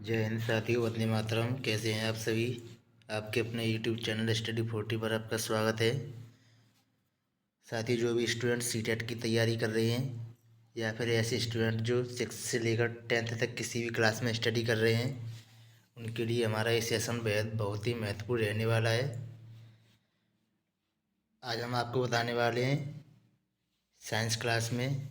जय हिंद साथियों, वंदे मातरम। कैसे हैं आप सभी। आपके अपने यूट्यूब चैनल स्टडी 40 पर आपका स्वागत है। साथियों, जो भी स्टूडेंट सीटेट की तैयारी कर रहे हैं या फिर ऐसे स्टूडेंट जो 6 से लेकर 10th तक किसी भी क्लास में स्टडी कर रहे हैं, उनके लिए हमारा ये सेशन बेहद बहुत ही महत्वपूर्ण रहने वाला है। आज हम आपको बताने वाले हैं साइंस क्लास में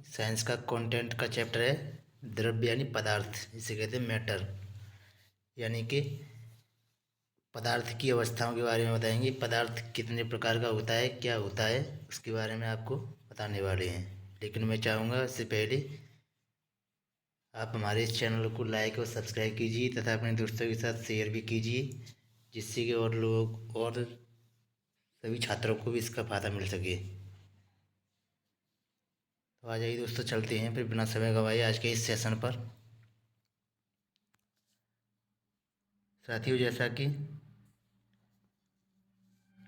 साइंस का कंटेंट का चैप्टर है द्रव्य यानी पदार्थ, जिसे कहते हैं मैटर। यानी कि पदार्थ की अवस्थाओं के बारे में बताएंगे। पदार्थ कितने प्रकार का होता है, क्या होता है, उसके बारे में आपको बताने वाले हैं। लेकिन मैं चाहूँगा इससे पहले आप हमारे इस चैनल को लाइक और सब्सक्राइब कीजिए तथा अपने दोस्तों के साथ शेयर भी कीजिए, जिससे कि और लोग और सभी छात्रों को भी इसका फ़ायदा मिल सके। तो आ जाइए दोस्तों, चलते हैं फिर बिना समय गंवाए आज के इस सेशन पर। साथियों, जैसा कि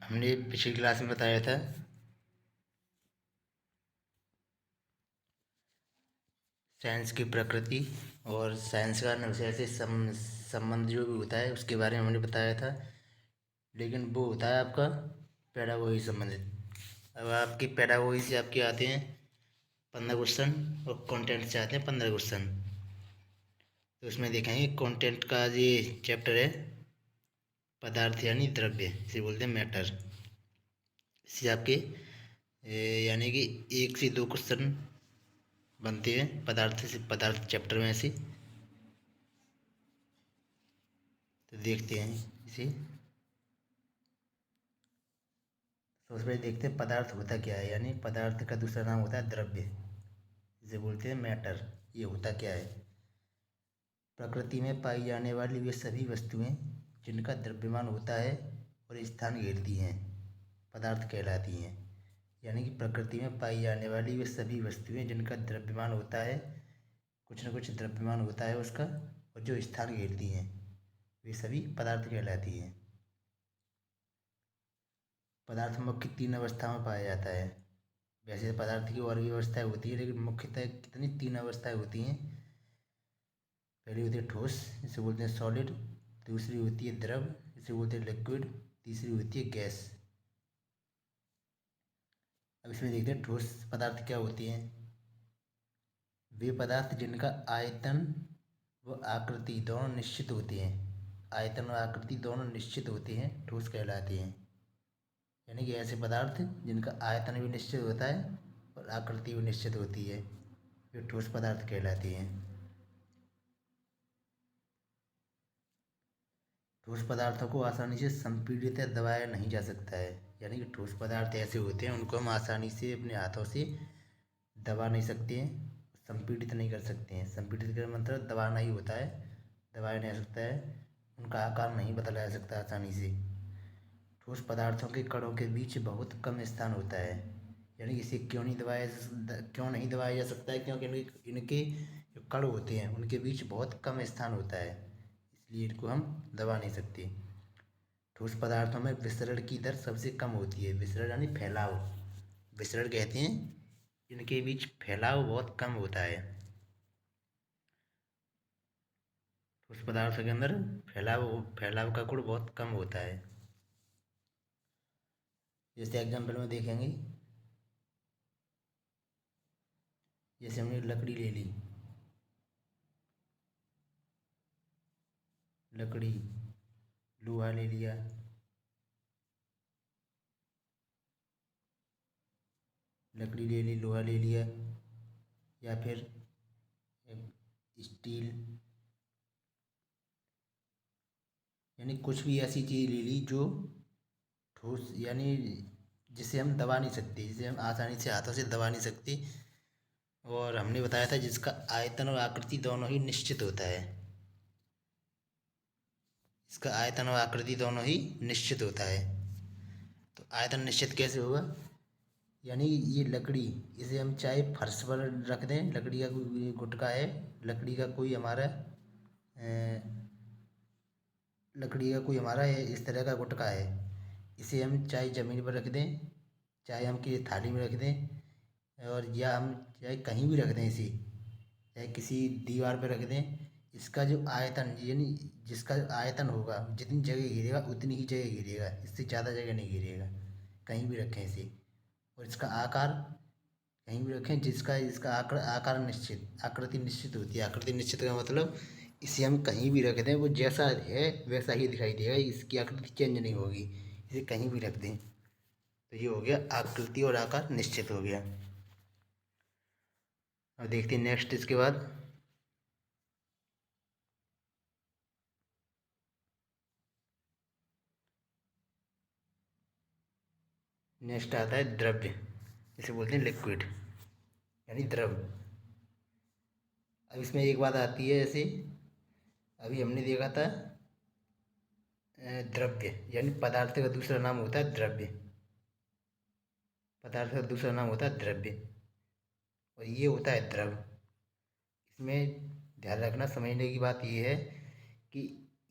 हमने पिछली क्लास में बताया था, साइंस की प्रकृति और साइंस का विषय से संबंध जो भी होता है उसके बारे में हमने बताया था। लेकिन वो होता है आपका पैडागोजी संबंधित। अब आपकी पैडागोजी से आपके आते हैं 15 क्वेश्चन और कंटेंट से आते हैं 15 क्वेश्चन। तो उसमें देखेंगे कंटेंट का ये चैप्टर है पदार्थ यानी द्रव्य, इसे बोलते हैं मैटर। इससे आपके यानी कि 1 से 2 क्वेश्चन बनते हैं पदार्थ चैप्टर में से। तो देखते हैं इसे। तो उसमें देखते हैं पदार्थ होता क्या है। यानी पदार्थ का दूसरा नाम होता है द्रव्य, जिसे बोलते हैं मैटर। ये होता क्या है। प्रकृति में पाई जाने वाली वे सभी वस्तुएं जिनका द्रव्यमान होता है और स्थान घेरती हैं, पदार्थ कहलाती हैं। यानी कि प्रकृति में पाई जाने वाली वे सभी वस्तुएं जिनका द्रव्यमान होता है, कुछ न कुछ द्रव्यमान होता है उसका, और जो स्थान घेरती हैं, वे सभी पदार्थ कहलाती हैं। पदार्थ मुख्य 3 अवस्थाओं में पाया जाता है। वैसे पदार्थ की और भी अवस्थाएं होती है, लेकिन मुख्यतः कितनी 3 अवस्थाएं होती हैं। पहली होती है ठोस, जिसे बोलते हैं सॉलिड। दूसरी होती है द्रव, जिसे बोलते हैं लिक्विड। तीसरी होती है गैस। अब इसमें देखते हैं ठोस पदार्थ क्या होती हैं। वे पदार्थ जिनका आयतन व आकृति दोनों निश्चित होते हैं। आयतन और आकृति दोनों निश्चित होते हैं, ठोस कहलाते हैं। यानी कि ऐसे पदार्थ जिनका आयतन भी निश्चित होता है और आकृति भी निश्चित होती है, वे ठोस पदार्थ कहलाती हैं। ठोस पदार्थों को आसानी से संपीड़ित या दबाया नहीं जा सकता है। यानी कि ठोस पदार्थ ऐसे होते हैं उनको हम आसानी से अपने हाथों से दबा नहीं सकते हैं, संपीड़ित नहीं कर सकते हैं। संपीड़ित का मतलब दबाना ही होता है, दबाया नहीं जा सकता है, उनका आकार नहीं बदला जा सकता आसानी से। ठोस पदार्थों के कणों के बीच बहुत कम स्थान होता है। यानी इसे क्यों नहीं दबाया जा सकता है, क्योंकि इनके जो कण होते हैं उनके बीच बहुत कम स्थान होता है, इसलिए इनको हम दबा नहीं सकते। ठोस पदार्थों में विसरण की दर सबसे कम होती है। विसरण यानी फैलाव, विसरण कहते हैं, इनके बीच फैलाव बहुत कम होता है। ठोस पदार्थों के अंदर फैलाव फैलाव का गुण बहुत कम होता है। जैसे एग्जाम्पल में देखेंगे, जैसे हमने लकड़ी ले ली, लकड़ी, लोहा ले लिया, लकड़ी ले ली, लोहा ले लिया, या फिर स्टील, यानी कुछ भी ऐसी चीज़ ले ली जो ठोस, यानी जिसे हम दबा नहीं सकते, जिसे हम आसानी से हाथों से दबा नहीं सकते। और हमने बताया था जिसका आयतन और आकृति दोनों ही निश्चित होता है। इसका आयतन और आकृति दोनों ही निश्चित होता है। तो आयतन निश्चित कैसे होगा। यानी ये लकड़ी, इसे हम चाहे फर्श पर रख दें, लकड़ी का कोई गुटका है, लकड़ी का कोई हमारा लकड़ी का कोई हमारा इस तरह का गुटका है, इसे हम चाहे ज़मीन पर रख दें, चाहे हम किसी थाली में रख दें, और या हम चाहे कहीं भी रख दें, इसे चाहे किसी दीवार पर रख दें, इसका जो आयतन यानी जिसका आयतन होगा, जितनी जगह घेरेगा उतनी ही जगह घेरेगा, इससे ज़्यादा जगह नहीं घेरेगा। कहीं भी रखें इसे। और इसका आकार कहीं भी रखें, जिसका इसका आकार निश्चित, आकृति निश्चित होती है। आकृति निश्चित का मतलब इसे हम कहीं भी रख दें वो जैसा है वैसा ही दिखाई देगा, इसकी आकृति चेंज नहीं होगी। इसे कहीं भी रख दें तो ये हो गया आकृति और आकार निश्चित हो गया। अब देखते हैं नेक्स्ट इसके बाद। नेक्स्ट आता है द्रव्य, इसे बोलते हैं लिक्विड यानी द्रव। अब इसमें एक बात आती है, ऐसे अभी हमने देखा था द्रव्य यानी पदार्थ का दूसरा नाम होता है द्रव्य। पदार्थ का दूसरा नाम होता है द्रव्य और ये होता है द्रव। इसमें ध्यान रखना, समझने की बात ये है कि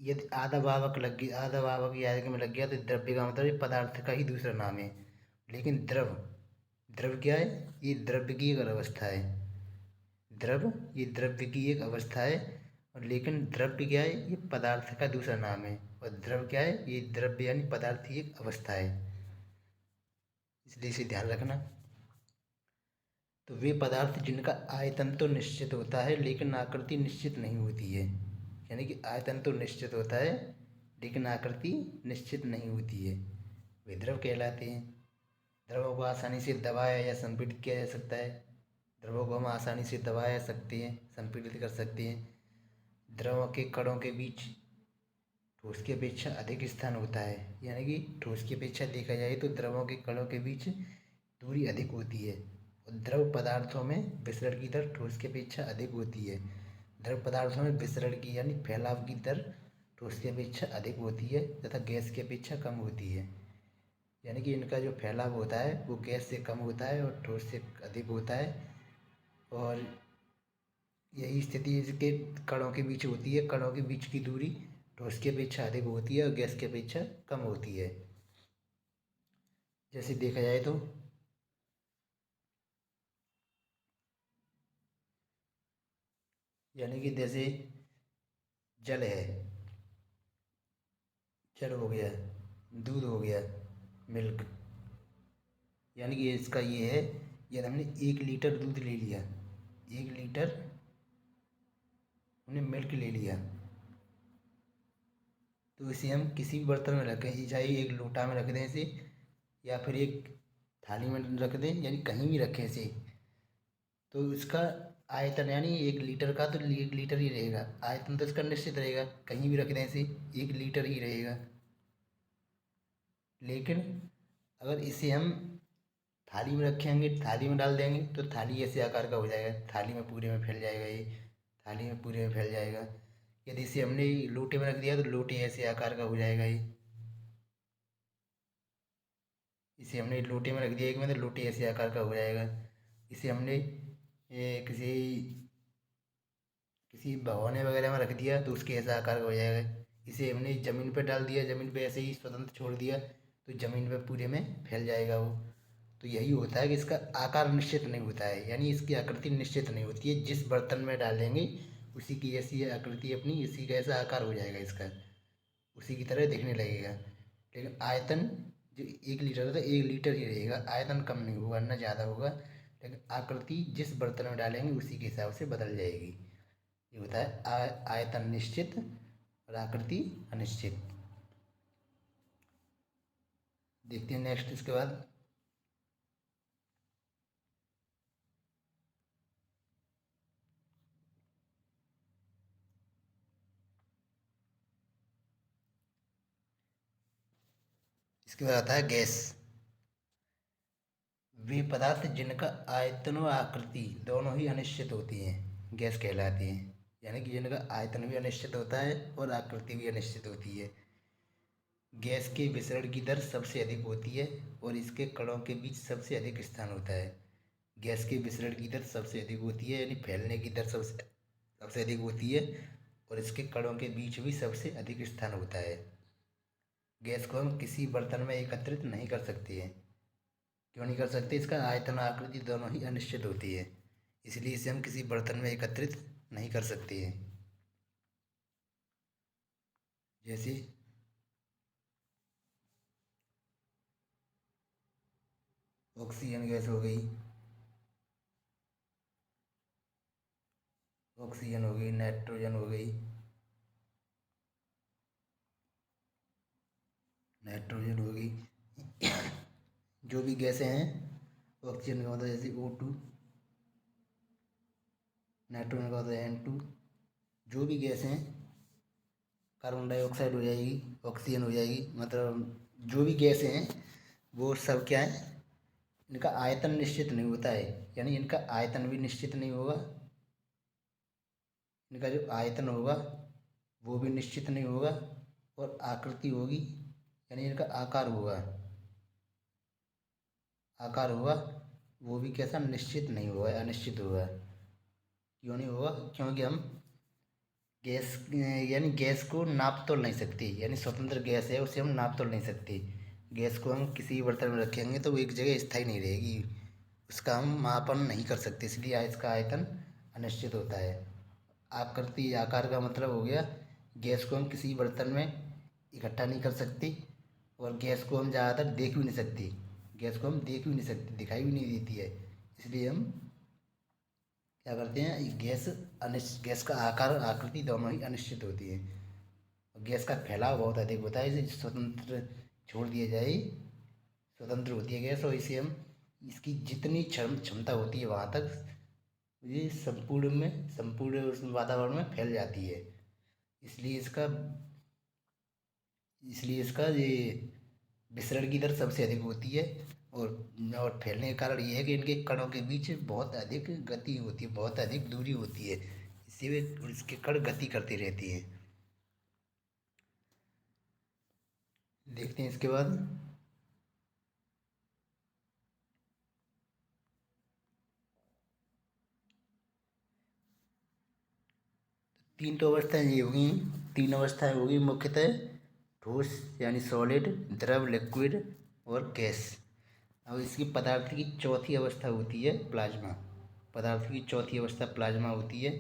यदि आधा भावक लग गया, आधा भावक या आगे में लग गया तो द्रव्य का मतलब ये पदार्थ का ही दूसरा नाम है। लेकिन द्रव, द्रव क्या है? ये द्रव्य की एक अवस्था है। द्रव ये द्रव्य की एक अवस्था है। और लेकिन द्रव्य क्या है? ये पदार्थ का दूसरा नाम है। और द्रव क्या है? ये द्रव्य यानी पदार्थ की एक अवस्था है, इसलिए इसे ध्यान रखना। तो वे पदार्थ जिनका आयतन तो निश्चित होता है लेकिन आकृति निश्चित नहीं होती है, यानी कि आयतन तो निश्चित होता है लेकिन आकृति निश्चित नहीं होती है, वे द्रव कहलाते हैं। द्रवों को आसानी से दबाया या संपीड़ित किया जा सकता है। द्रवों को हम आसानी से दबाया सकते हैं, संपीड़ित कर सकते हैं। द्रवों के कणों के बीच ठोस की अपेक्षा अधिक स्थान होता है, यानी कि ठोस की अपेक्षा देखा जाए तो द्रवों के कणों के बीच दूरी अधिक होती है। और द्रव पदार्थों में विसरण की दर ठोस की अपेक्षा अधिक होती है। द्रव पदार्थों में विसरण की यानी फैलाव की दर ठोस की अपेक्षा अधिक होती है तथा गैस की अपेक्षा कम होती है। यानी कि इनका जो फैलाव होता है वो गैस से कम होता है और ठोस से अधिक होता है। और यही स्थिति इसके कणों के बीच होती है। कणों के बीच की दूरी ठोस की अपेक्षा अधिक होती है और गैस की अपेक्षा कम होती है। जैसे देखा जाए तो यानी कि जैसे जल है, जल हो गया, दूध हो गया, मिल्क, यानी कि इसका ये है, यदि हमने 1 लीटर दूध ले लिया, 1 लीटर हमने मिल्क ले लिया, तो इसे हम किसी भी बर्तन में रखें, चाहे एक लोटा में रख दें इसे या फिर एक थाली में रख दें, यानी कहीं भी रखें इसे, तो इसका आयतन यानी 1 लीटर का तो 1 लीटर ही रहेगा। आयतन तो इसका निश्चित रहेगा, कहीं भी रख दें इसे 1 लीटर ही रहेगा। लेकिन अगर इसे हम थाली में रखेंगे, थाली में डाल देंगे तो थाली ऐसे आकार का हो जाएगा, थाली में पूरे में फैल जाएगा ये, थाली में पूरे में फैल जाएगा। यदि इसे हमने लोटे में रख दिया तो लोटे ऐसे आकार का हो जाएगा ये। इसे हमने लोटे में रख दिया एक में तो लोटे ऐसे आकार का हो जाएगा। इसे हमने किसी किसी भगोने वगैरह में रख दिया तो उसके ऐसा आकार का हो जाएगा। इसे हमने ज़मीन पर डाल दिया, ज़मीन पे ऐसे ही स्वतंत्र छोड़ दिया तो ज़मीन पे पूरे में फैल जाएगा वो। तो यही होता है कि इसका आकार निश्चित नहीं होता है, यानी इसकी आकृति निश्चित नहीं होती है। जिस बर्तन में डालेंगे उसी की ऐसी आकृति अपनी, इसी का ऐसा आकार हो जाएगा इसका, उसी की तरह दिखने लगेगा। लेकिन आयतन जो 1 लीटर था 1 लीटर ही रहेगा, आयतन कम नहीं होगा ना ज़्यादा होगा, लेकिन आकृति जिस बर्तन में डालेंगे उसी के हिसाब से बदल जाएगी। ये होता है आयतन निश्चित और आकृति अनिश्चित। देखते हैं नेक्स्ट इसके बाद। इसके बाद आता है गैस। वे पदार्थ जिनका आयतन व आकृति दोनों ही अनिश्चित होती हैं गैस कहलाती हैं, यानी कि जिनका आयतन भी अनिश्चित होता है और आकृति भी अनिश्चित होती है। गैस के विसरण की दर सबसे अधिक होती है और इसके कणों के बीच सबसे अधिक स्थान होता है। गैस के विसरण की दर सबसे अधिक होती है यानी फैलने की दर सबसे सबसे अधिक होती है और इसके कणों के बीच भी सबसे अधिक स्थान होता है। गैस को हम किसी बर्तन में एकत्रित नहीं कर सकते हैं। क्यों नहीं कर सकते? इसका आयतन आकृति दोनों ही अनिश्चित होती है, इसलिए इसे हम किसी बर्तन में एकत्रित नहीं कर सकते हैं। जैसे ऑक्सीजन गैस हो गई, ऑक्सीजन हो गई, नाइट्रोजन हो गई, नाइट्रोजन हो गई। जो भी गैसें हैं ऑक्सीजन का मतलब जैसे O2, नाइट्रोजन का मतलब N2। जो भी गैस हैं, कार्बन डाइऑक्साइड हो जाएगी, ऑक्सीजन हो जाएगी, मतलब जो भी गैसें हैं वो सब क्या है, इनका आयतन निश्चित नहीं होता है, यानी इनका आयतन भी निश्चित नहीं होगा। इनका जो आयतन होगा वो भी निश्चित नहीं होगा, और आकृति होगी यानी इनका आकार होगा, आकार होगा वो भी कैसा, निश्चित नहीं होगा, अनिश्चित होगा। क्यों नहीं होगा? क्योंकि हम गैस यानी गैस को नाप तोल नहीं सकते, यानी स्वतंत्र गैस है उसे हम नाप तोल नहीं सकते। गैस को हम किसी बर्तन में रखेंगे तो वो एक जगह स्थायी नहीं रहेगी, उसका हम मापन नहीं कर सकते, इसलिए इसका आयतन अनिश्चित होता है। आकृति आकार का मतलब हो गया, गैस को हम किसी बर्तन में इकट्ठा नहीं कर सकते, और गैस को हम ज़्यादातर देख भी नहीं सकते, गैस को हम देख भी नहीं सकते, दिखाई भी नहीं देती है, इसलिए हम क्या करते हैं, गैस का आकार आकृति दोनों ही अनिश्चित होती है। और गैस का फैलाव बहुत अधिक होता है, इसे स्वतंत्र छोड़ दिया जाए, स्वतंत्र होती है गैस, और इसे हम इसकी जितनी क्षमता होती है वहाँ तक ये संपूर्ण उस वातावरण में फैल जाती है। इसलिए इसका इसलिए इसका ये विसरण की दर सबसे अधिक होती है, और फैलने का कारण ये है कि इनके कणों के बीच बहुत अधिक गति होती है, बहुत अधिक दूरी होती है, इससे वे इसके कण गति करते रहती हैं। देखते हैं इसके बाद, तीन तो अवस्थाएं ये होगी, तीन अवस्थाएं होगी मुख्यतः, ठोस यानी सॉलिड, द्रव लिक्विड, और गैस। अब इसकी पदार्थ की चौथी अवस्था होती है प्लाज्मा, पदार्थ की चौथी अवस्था प्लाज्मा होती है,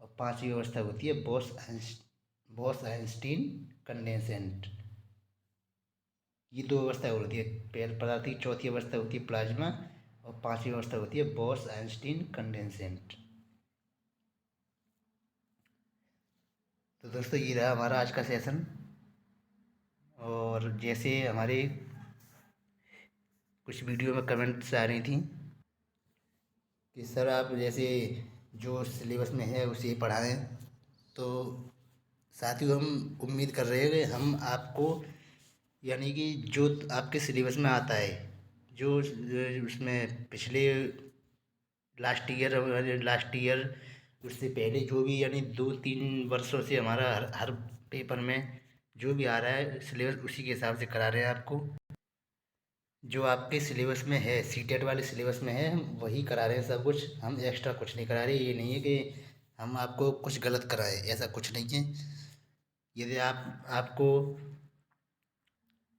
और पांचवी अवस्था होती है बॉस आइंस्टीन कंडेंसेंट। ये दो अवस्था होती है, पहले पदार्थ की चौथी अवस्था होती है प्लाज्मा, और पांचवी अवस्था होती है बॉस आइंस्टीन कंडेंसेंट। तो दोस्तों ये रहा हमारा आज का सेशन, और जैसे हमारे कुछ वीडियो में कमेंट्स आ रही थी कि सर आप जैसे जो सिलेबस में है उसे पढ़ाएं, तो साथियों हम उम्मीद कर रहे हैं कि हम आपको यानी कि जो आपके सिलेबस में आता है, जो उसमें पिछले लास्ट ईयर उससे पहले जो भी यानी 2-3 वर्षों से हमारा हर पेपर में जो भी आ रहा है सिलेबस उसी के हिसाब से करा रहे हैं आपको। जो आपके सिलेबस में है, सीटेट वाले सिलेबस में है, हम वही करा रहे हैं सब कुछ, हम एक्स्ट्रा कुछ नहीं करा रहे। ये नहीं है कि हम आपको कुछ गलत कराएं, ऐसा कुछ नहीं है। यदि आपको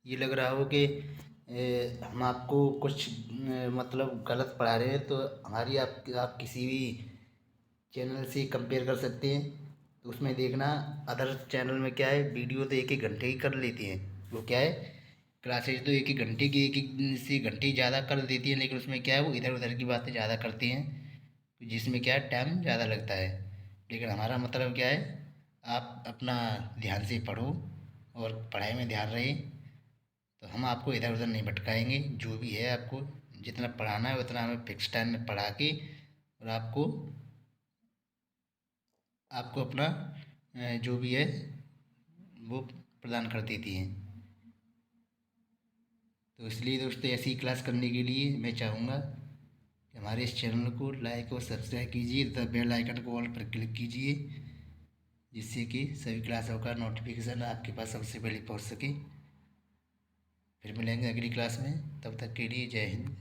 ये लग रहा हो कि हम आपको कुछ मतलब गलत पढ़ा रहे हैं, तो हमारी आप किसी भी चैनल से कंपेयर कर सकते हैं। तो उसमें देखना अदर चैनल में क्या है, वीडियो तो 1-1 घंटे की कर लेती हैं, वो क्या है क्लासेज तो 1-1 घंटे की, 1-1 से घंटे ज़्यादा कर देती है, लेकिन उसमें क्या है वो इधर उधर की बातें ज़्यादा करती हैं, जिसमें क्या है टाइम ज़्यादा लगता है। लेकिन हमारा मतलब क्या है, आप अपना ध्यान से पढ़ो और पढ़ाई में ध्यान रहे, तो हम आपको इधर उधर नहीं भटकाएंगे। जो भी है आपको जितना पढ़ाना है उतना हमें फिक्स टाइम में पढ़ा के, और आपको आपको अपना जो भी है वो प्रदान कर देती हैं। तो इसलिए दोस्तों ऐसी क्लास करने के लिए मैं चाहूँगा कि हमारे इस चैनल को लाइक और सब्सक्राइब कीजिए तथा बेल आइकन को ऑल पर क्लिक कीजिए, जिससे कि सभी क्लासों का नोटिफिकेशन आपके पास सबसे पहले पहुंच सके। फिर मिलेंगे अगली क्लास में, तब तक के लिए जय हिंद।